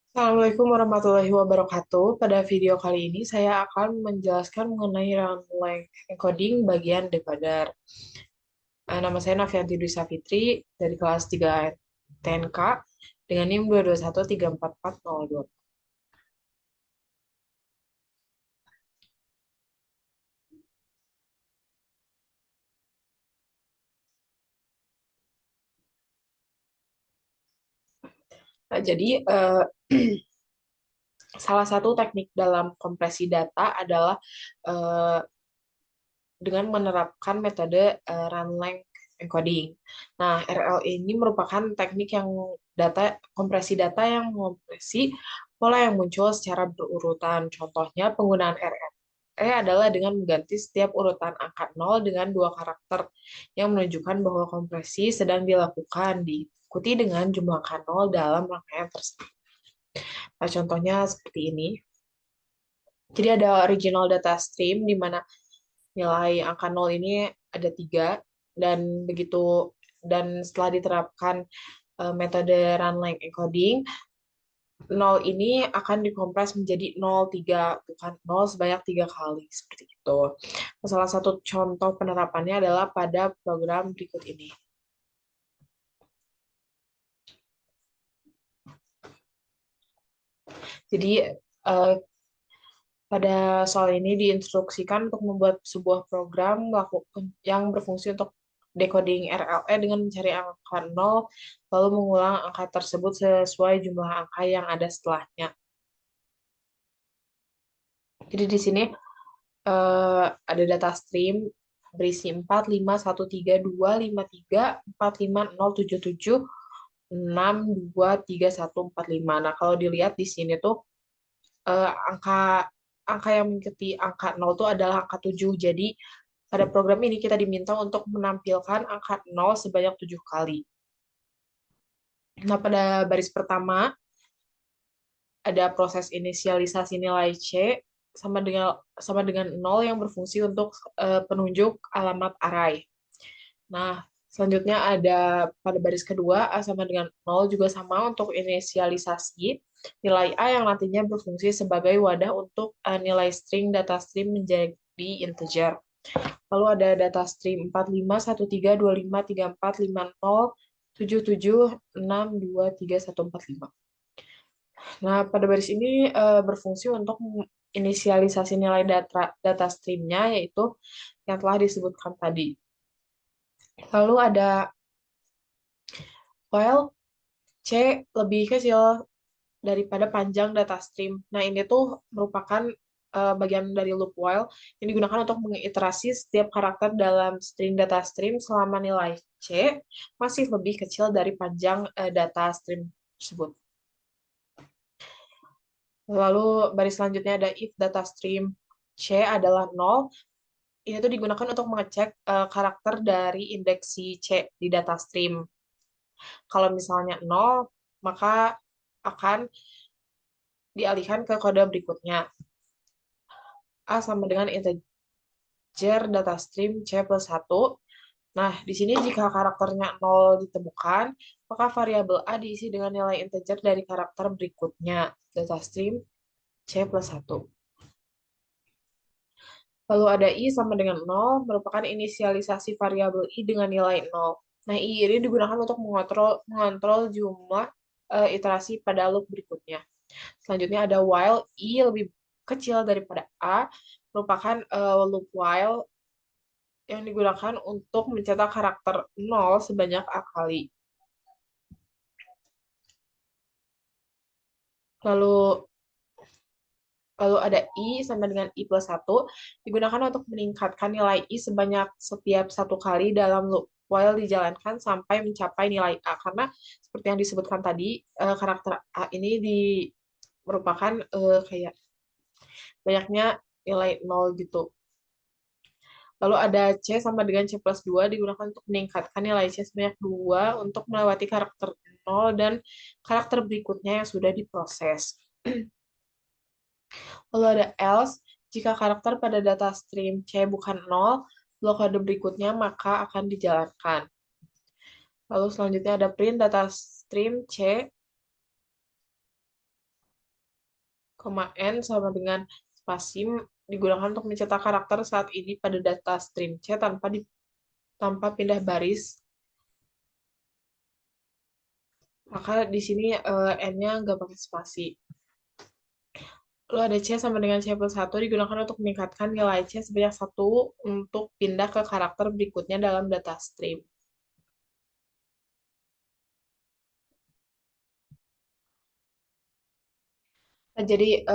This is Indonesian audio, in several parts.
Assalamualaikum warahmatullahi wabarakatuh. Pada video kali ini saya akan menjelaskan mengenai runway encoding bagian decoder. Nama saya Nafianti Dwi Safitri dari kelas 3 TNK dengan NIM 2213440. Nah, jadi salah satu teknik dalam kompresi data adalah eh, dengan menerapkan metode run length encoding. Nah, RL ini merupakan teknik yang kompresi data yang menkompresi pola yang muncul secara berurutan. Contohnya, penggunaan RLE adalah dengan mengganti setiap urutan angka 0 dengan dua karakter yang menunjukkan bahwa kompresi sedang dilakukan, diikuti dengan jumlah angka 0 dalam rangkaian tersebut. Nah, contohnya seperti ini. Jadi ada original data stream di mana nilai angka 0 ini ada 3 dan begitu dan setelah diterapkan metode run length encoding, 0 ini akan dikompres menjadi 0,3, bukan 0 sebanyak 3 kali seperti itu. Salah satu contoh penerapannya adalah pada program berikut ini. Jadi eh, pada soal ini diinstruksikan untuk membuat sebuah program yang berfungsi untuk decoding RLE dengan mencari angka 0, lalu mengulang angka tersebut sesuai jumlah angka yang ada setelahnya. Jadi di sini ada data stream berisi 4, 5, 1, 3, 2, 5, 3, 4, 5, 0, 7, 7, 6, 2, 3, 1, 4, 5. Nah, kalau dilihat di sini tuh angka angka yang mengikuti angka 0 itu adalah angka 7. Jadi pada program ini kita diminta untuk menampilkan angka 0 sebanyak 7 kali. Nah, pada baris pertama ada proses inisialisasi nilai C sama dengan 0 yang berfungsi untuk penunjuk alamat array. Nah, selanjutnya ada pada baris kedua A sama dengan 0 juga sama untuk inisialisasi nilai A yang nantinya berfungsi sebagai wadah untuk nilai string data stream menjadi integer. Lalu ada data stream 451325345077612315. Nah, pada baris ini berfungsi untuk inisialisasi nilai data streamnya, yaitu yang telah disebutkan tadi. Lalu ada while C lebih kecil daripada panjang data stream. Nah, ini tuh merupakan bagian dari loop while yang digunakan untuk mengiterasi setiap karakter dalam string data stream selama nilai C masih lebih kecil dari panjang data stream tersebut. Lalu baris selanjutnya ada if data stream C adalah 0, ini tuh digunakan untuk mengecek karakter dari indeks si C di data stream. Kalau misalnya 0, maka akan dialihkan ke kode berikutnya. A sama dengan integer data stream C plus 1. Nah, di sini jika karakternya 0 ditemukan, maka variabel A diisi dengan nilai integer dari karakter berikutnya, data stream C plus 1. Lalu ada I sama dengan 0, merupakan inisialisasi variabel I dengan nilai 0. Nah, I ini digunakan untuk mengontrol jumlah iterasi pada loop berikutnya. Selanjutnya ada while I lebih kecil daripada A, merupakan loop while yang digunakan untuk mencetak karakter 0 sebanyak A kali. Lalu lalu ada I sama dengan I plus 1, digunakan untuk meningkatkan nilai I sebanyak setiap satu kali dalam loop while dijalankan sampai mencapai nilai A. Karena seperti yang disebutkan tadi, karakter A ini merupakan kayak banyaknya nilai 0 gitu. Lalu ada C sama dengan C plus 2 digunakan untuk meningkatkan nilai C sebanyak 2 untuk melewati karakter 0 dan karakter berikutnya yang sudah diproses. Lalu ada else, jika karakter pada data stream C bukan 0, blok kode berikutnya maka akan dijalankan. Lalu selanjutnya ada print data stream C koma N sama dengan spasi digunakan untuk mencetak karakter saat ini pada data stream C tanpa pindah baris. Maka di sini N-nya nggak pakai spasi. Lalu ada C sama dengan C+1 digunakan untuk meningkatkan nilai C sebanyak 1 untuk pindah ke karakter berikutnya dalam data stream. Nah, jadi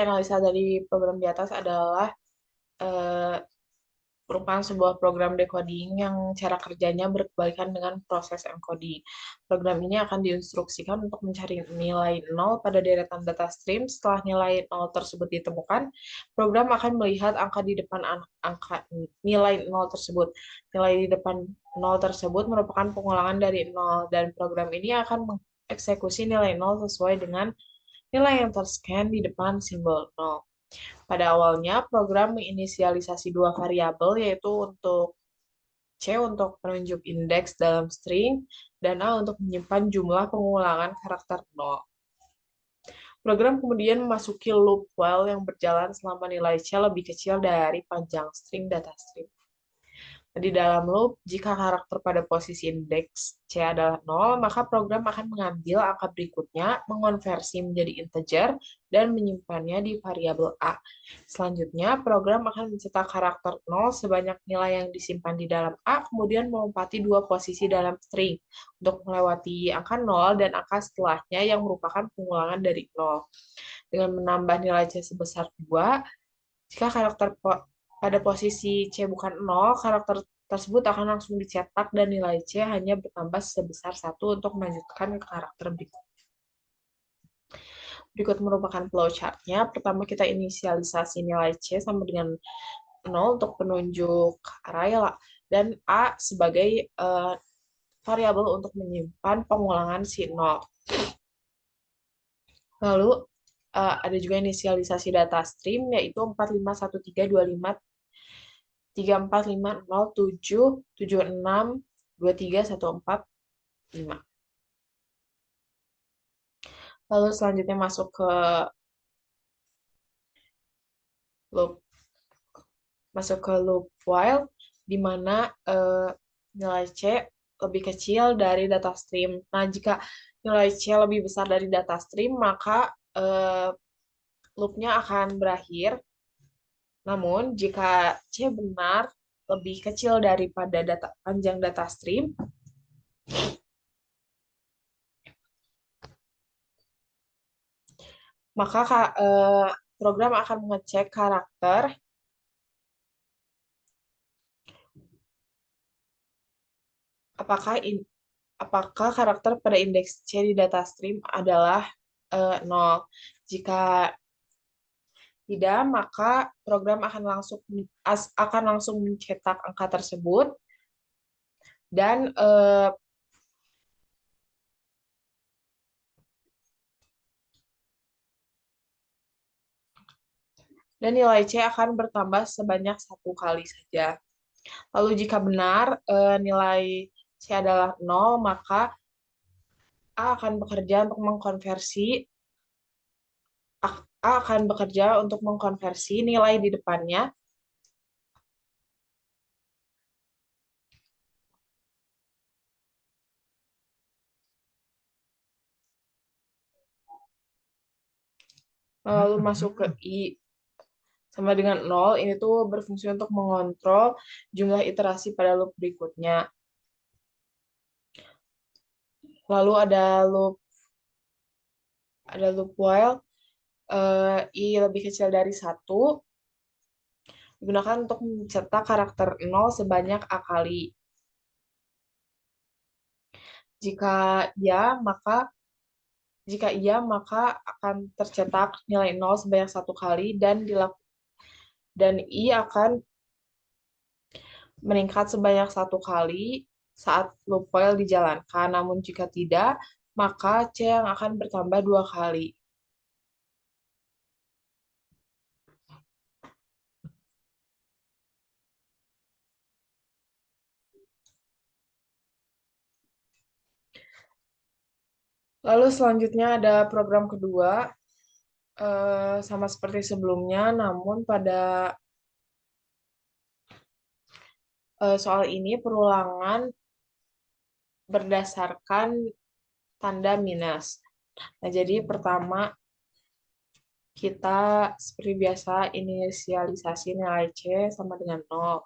analisa dari program di atas adalah eh, merupakan sebuah program decoding yang cara kerjanya berkebalikan dengan proses encoding. Program ini akan diinstruksikan untuk mencari nilai 0 pada deretan data stream. Setelah nilai 0 tersebut ditemukan, program akan melihat angka di depan angka nilai 0 tersebut. Nilai di depan 0 tersebut merupakan pengulangan dari 0 dan program ini akan mengeksekusi nilai 0 sesuai dengan nilai yang terscan di depan simbol 0. Pada awalnya, program menginisialisasi dua variabel, yaitu untuk C untuk penunjuk indeks dalam string, dan A untuk menyimpan jumlah pengulangan karakter 0. Program kemudian memasuki loop while yang berjalan selama nilai C lebih kecil dari panjang string data stream. Di dalam loop, jika karakter pada posisi indeks C adalah 0, maka program akan mengambil angka berikutnya, mengonversi menjadi integer, dan menyimpannya di variabel A. Selanjutnya, program akan mencetak karakter 0 sebanyak nilai yang disimpan di dalam A, kemudian melompati dua posisi dalam string untuk melewati angka 0 dan angka setelahnya yang merupakan pengulangan dari 0. Dengan menambah nilai C sebesar 2, jika karakter pada posisi C bukan 0, karakter tersebut akan langsung dicetak dan nilai C hanya bertambah sebesar 1 untuk melanjutkan ke karakter berikut. Berikut merupakan flowchart-nya. Pertama kita inisialisasi nilai C sama dengan 0 untuk penunjuk array dan A sebagai variabel untuk menyimpan pengulangan si 0. Lalu ada juga inisialisasi data stream yaitu 451325345077762314. Lalu selanjutnya loop masuk ke loop while di mana nilai C lebih kecil dari data stream. Nah, jika nilai C lebih besar dari data stream, maka loopnya akan berakhir. Namun, jika C benar lebih kecil daripada panjang data stream, maka program akan mengecek apakah apakah karakter pada indeks C di data stream adalah 0. Jika tidak, maka program akan langsung mencetak angka tersebut dan nilai C akan bertambah sebanyak 1 kali saja. Lalu jika benar nilai C adalah 0, maka A akan bekerja untuk mengkonversi nilai di depannya lalu masuk ke I sama dengan 0. Ini tuh berfungsi untuk mengontrol jumlah iterasi pada loop berikutnya. Lalu ada loop while I lebih kecil dari 1 digunakan untuk mencetak karakter 0 sebanyak A kali. Jika ya, maka akan tercetak nilai 0 sebanyak 1 kali dan I akan meningkat sebanyak 1 kali saat loop while dijalankan. Namun jika tidak, maka C yang akan bertambah 2 kali. Lalu selanjutnya ada program kedua, sama seperti sebelumnya, namun pada soal ini perulangan berdasarkan tanda minus. Nah, jadi pertama kita seperti biasa inisialisasi nilai C sama dengan 0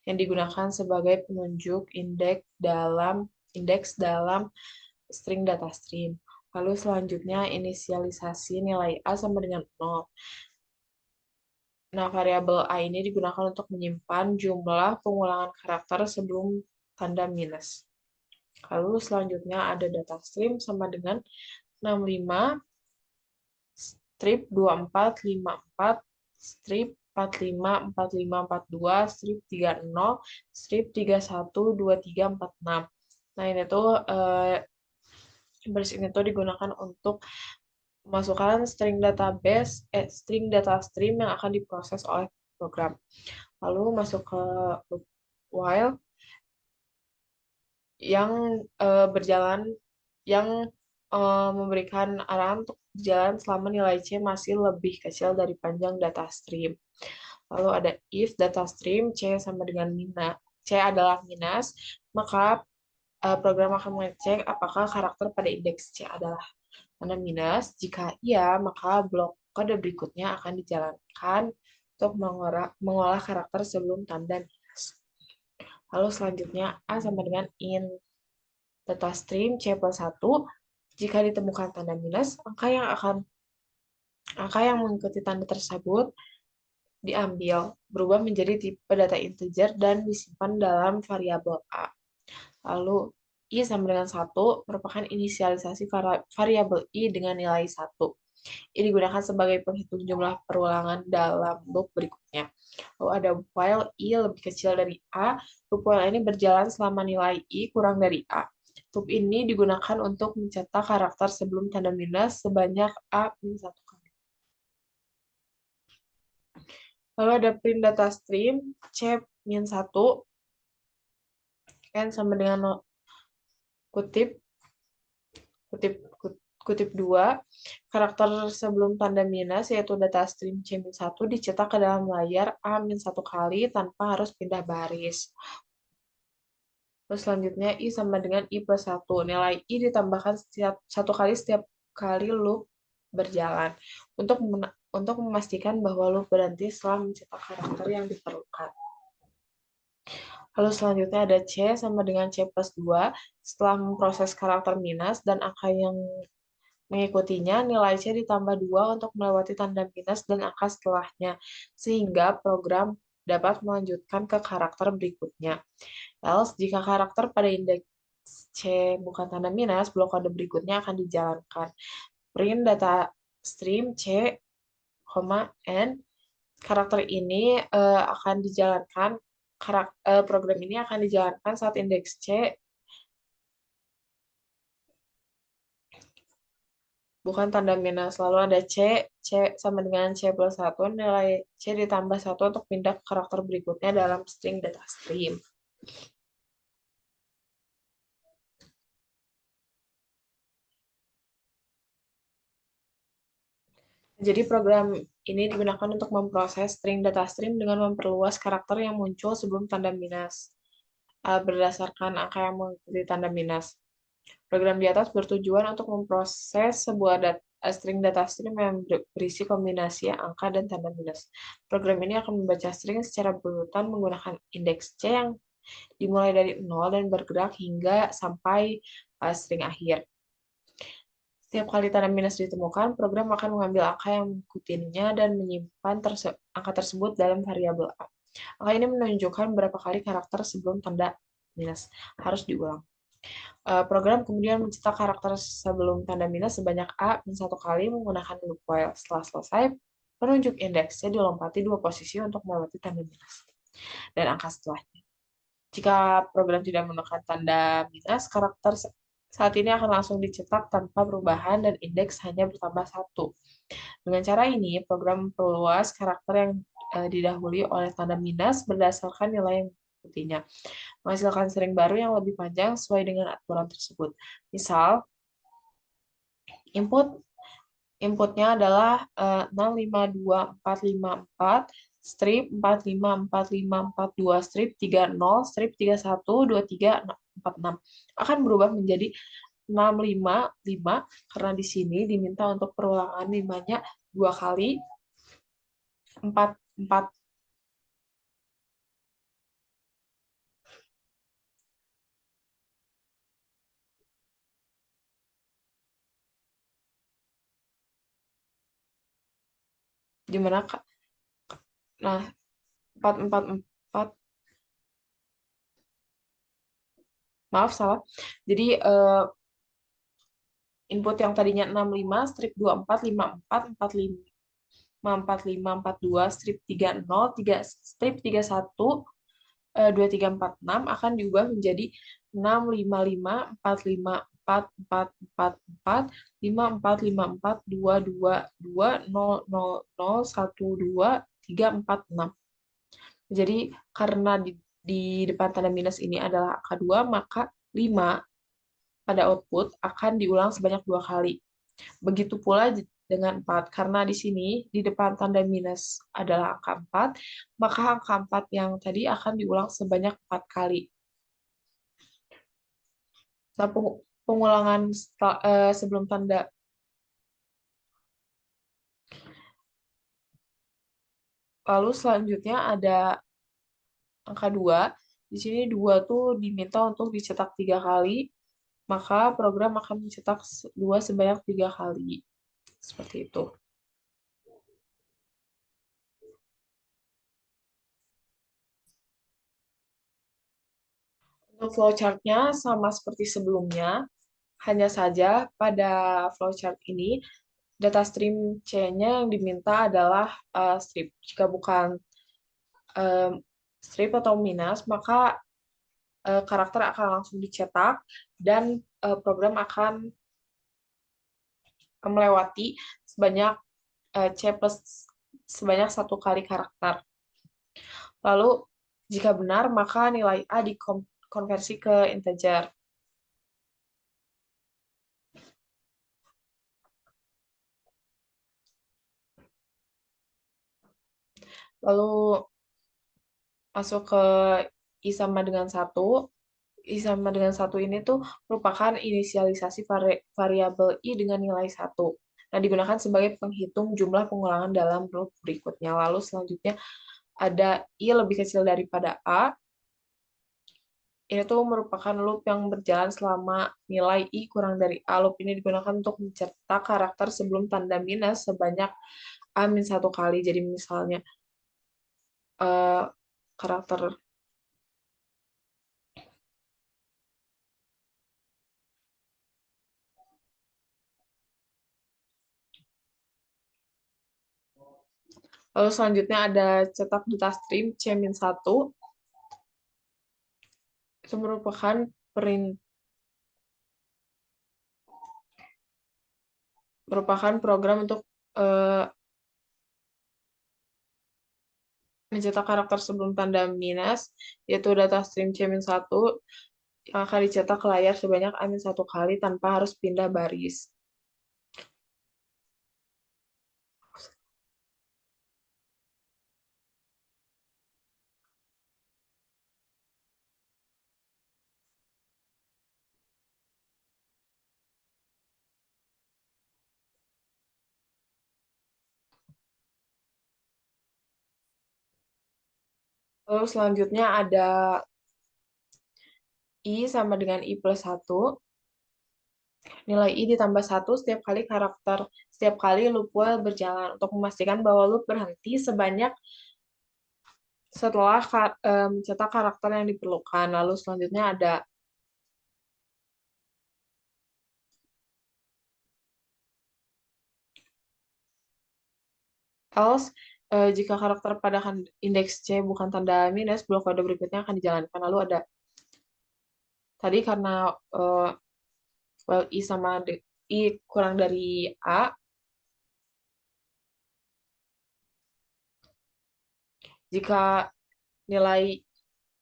yang digunakan sebagai penunjuk indeks dalam string data stream. Lalu selanjutnya inisialisasi nilai A sama dengan 0. Nah, variabel A ini digunakan untuk menyimpan jumlah pengulangan karakter sebelum tanda minus. Lalu selanjutnya ada data stream sama dengan 65, strip 2454, strip 454542, strip 30, strip 312346. Nah, ini tuh baris ini tuh digunakan untuk memasukkan string data stream yang akan diproses oleh program. Lalu masuk ke loop while yang berjalan yang memberikan arahan untuk berjalan selama nilai C masih lebih kecil dari panjang data stream. Lalu ada if data stream C sama dengan C adalah minus, maka program akan mengecek apakah karakter pada indeks C adalah tanda minus. Jika iya, maka blok kode berikutnya akan dijalankan untuk mengolah karakter sebelum tanda minus. Lalu selanjutnya A sama dengan in data stream C plus 1. Jika ditemukan tanda minus, angka yang mengikuti tanda tersebut diambil, berubah menjadi tipe data integer dan disimpan dalam variabel A. Lalu I sama dengan 1 merupakan inisialisasi variabel I dengan nilai 1. Ini digunakan sebagai penghitung jumlah perulangan dalam loop berikutnya. Lalu ada while I lebih kecil dari A. Loop while ini berjalan selama nilai I kurang dari A. Loop ini digunakan untuk mencetak karakter sebelum tanda minus sebanyak A-1 kali. Lalu ada print data stream C-1 kan sama dengan kutip 2 karakter sebelum tanda minus yaitu data stream C-1 dicetak ke dalam layar A-1 kali tanpa harus pindah baris. Terus selanjutnya I sama dengan I plus 1. Nilai I ditambahkan satu kali setiap kali loop berjalan untuk memastikan bahwa loop berhenti setelah mencetak karakter yang diperlukan. Lalu selanjutnya ada C sama dengan C plus 2. Setelah memproses karakter minus dan angka yang mengikutinya, nilai C ditambah 2 untuk melewati tanda minus dan angka setelahnya, sehingga program dapat melanjutkan ke karakter berikutnya. Else, jika karakter pada indeks C bukan tanda minus, blok kode berikutnya akan dijalankan. Print data stream C, N. Karakter ini akan dijalankan, program ini akan dijalankan saat indeks C bukan tanda minus. Lalu ada C sama dengan C plus 1, nilai C ditambah 1 untuk pindah ke karakter berikutnya dalam string data stream. Jadi program ini digunakan untuk memproses string data stream dengan memperluas karakter yang muncul sebelum tanda minus berdasarkan angka yang mengikuti tanda minus. Program di atas bertujuan untuk memproses sebuah string data stream yang berisi kombinasi angka dan tanda minus. Program ini akan membaca string secara berurutan menggunakan indeks C yang dimulai dari 0 dan bergerak hingga sampai string akhir. Setiap kali tanda minus ditemukan, program akan mengambil angka yang mengikutinya dan menyimpan angka tersebut dalam variabel A. Angka ini menunjukkan berapa kali karakter sebelum tanda minus harus diulang. Program kemudian mencetak karakter sebelum tanda minus sebanyak A-1 kali menggunakan loop while. Setelah selesai, penunjuk indeksnya dilompati 2 posisi untuk melewati tanda minus dan angka setelahnya. Jika program tidak menemukan tanda minus, karakter saat ini akan langsung dicetak tanpa perubahan dan indeks hanya bertambah 1. Dengan cara ini, program memperluas karakter yang didahului oleh tanda minus berdasarkan nilai yang mengikutinya, menghasilkan string baru yang lebih panjang sesuai dengan aturan tersebut. Misal, input Inputnya adalah 652454, strip 454542, strip 30, strip 312346. Akan berubah menjadi 655 karena di sini diminta untuk perulangan limanya 2 kali, 4 gimana Kak? Nah, 444, maaf salah. Jadi input yang tadinya 65, strip 2454, 454542, strip 30, 3, strip 31, 2346 akan diubah menjadi 655454444, 5454222200012346. Jadi karena di depan tanda minus ini adalah angka 2, maka 5 pada output akan diulang sebanyak 2 kali. Begitu pula dengan 4, karena di sini di depan tanda minus adalah angka 4, maka angka 4 yang tadi akan diulang sebanyak 4 kali. Nah, pengulangan sebelum tanda. Lalu selanjutnya ada angka 2. Di sini 2 tuh diminta untuk dicetak 3 kali, maka program akan mencetak 2 sebanyak 3 kali. Seperti itu. Untuk flowchart-nya sama seperti sebelumnya, hanya saja pada flowchart ini data stream C-nya yang diminta adalah strip. Jika bukan um, strip atau minus, maka karakter akan langsung dicetak dan program akan melewati sebanyak C plus sebanyak 1 kali karakter. Lalu jika benar, maka nilai A dikonversi ke integer. Lalu masuk ke I sama dengan 1. I sama dengan 1 ini tuh merupakan inisialisasi variabel I dengan nilai 1. Nah, digunakan sebagai penghitung jumlah pengulangan dalam loop berikutnya. Lalu selanjutnya ada I lebih kecil daripada A. Ini tuh merupakan loop yang berjalan selama nilai I kurang dari A. Loop ini digunakan untuk mencetak karakter sebelum tanda minus sebanyak A-1 kali. Jadi misalnya eh, karakter. Lalu selanjutnya ada cetak data stream C-1. Itu merupakan program untuk eh, mencetak karakter sebelum tanda minus, yaitu data stream C-1 yang akan dicetak ke layar sebanyak A-1 kali tanpa harus pindah baris. Lalu selanjutnya ada I sama dengan I plus 1. Nilai I ditambah 1 setiap kali loop while berjalan untuk memastikan bahwa loop berhenti sebanyak setelah mencetak karakter yang diperlukan. Lalu selanjutnya ada else jika karakter pada indeks C bukan tanda minus, blok kode berikutnya akan dijalankan. Lalu ada tadi karena well, I kurang dari A, jika nilai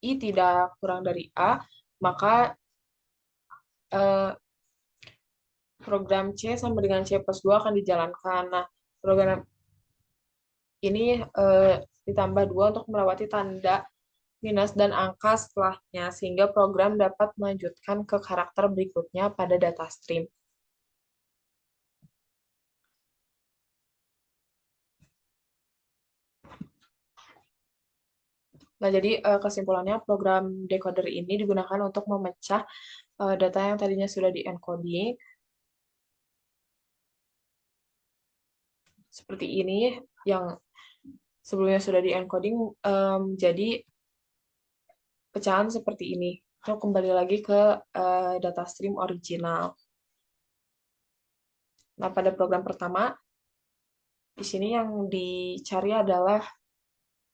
I tidak kurang dari A, maka program C sama dengan C plus 2 akan dijalankan. Nah, program ini ditambah 2 untuk melewati tanda minus dan angka setelahnya, sehingga program dapat melanjutkan ke karakter berikutnya pada data stream. Nah, jadi kesimpulannya program decoder ini digunakan untuk memecah data yang tadinya sudah di-encoding seperti ini, yang sebelumnya sudah di-encoding jadi pecahan seperti ini. Untuk kembali lagi ke data stream original. Nah, pada program pertama, di sini yang dicari adalah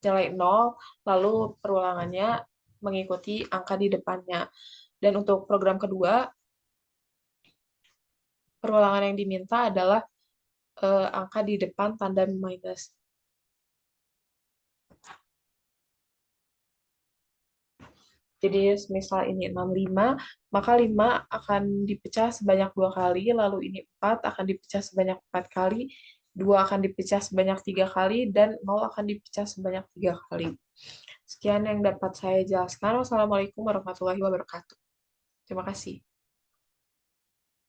nilai 0, lalu perulangannya mengikuti angka di depannya. Dan untuk program kedua, perulangan yang diminta adalah angka di depan tanda minus. Jadi misal ini 65, maka 5 akan dipecah sebanyak 2 kali, lalu ini 4 akan dipecah sebanyak 4 kali, 2 akan dipecah sebanyak 3 kali, dan 0 akan dipecah sebanyak 3 kali. Sekian yang dapat saya jelaskan. Wassalamualaikum warahmatullahi wabarakatuh. Terima kasih.